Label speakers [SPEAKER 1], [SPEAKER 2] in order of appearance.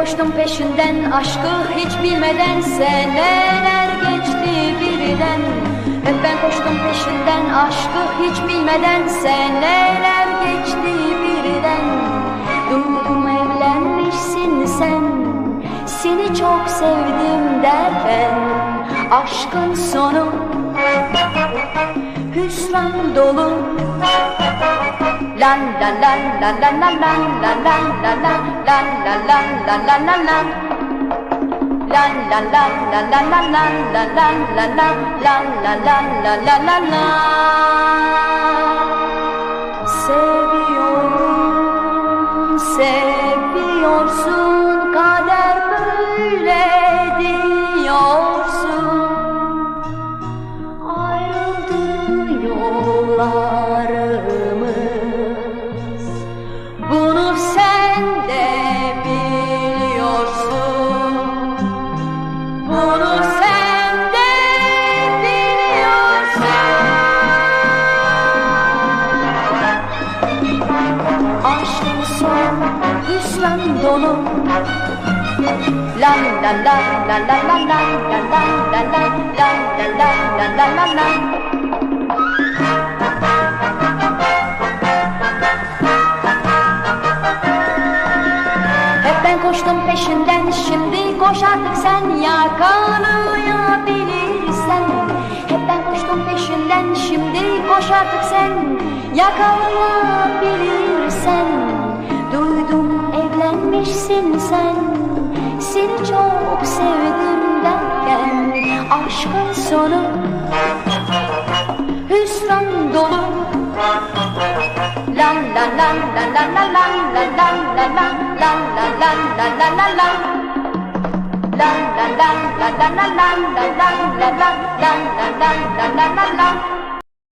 [SPEAKER 1] koştum peşinden, aşkı hiç bilmeden, seneler geçti birden. Hep ben koştum peşinden, aşkı hiç bilmeden, seneler geçti birden. Duydum evlenmişsin sen, seni çok sevdim derken, aşkın sonu hüsran dolu. Lan la la la la la la la la la la la la la la la la la. La la la la la la la la la la la la la la la la la. Seviyorum, seviyorsun, kader böyle diyorsun. Ayrıldı yollarımız, bunu sen de biliyorsun. Bunu sen de biliyorsun. Aşkın son hüsran dolu. La la la la la la la la la la la la la la la la. Hep ben koştum peşinden, şimdi koş artık sen, yakalayabilirsen. Hep ben koştum peşinden, şimdi koş artık sen, yakalayabilirsen. Duydum evlenmişsin sen, seni çok sevdim derken, aşkın sonu hüsran dolu. La la la la la la la la la la la la la la la la la. La la la la la la la la la la la la la la la la la.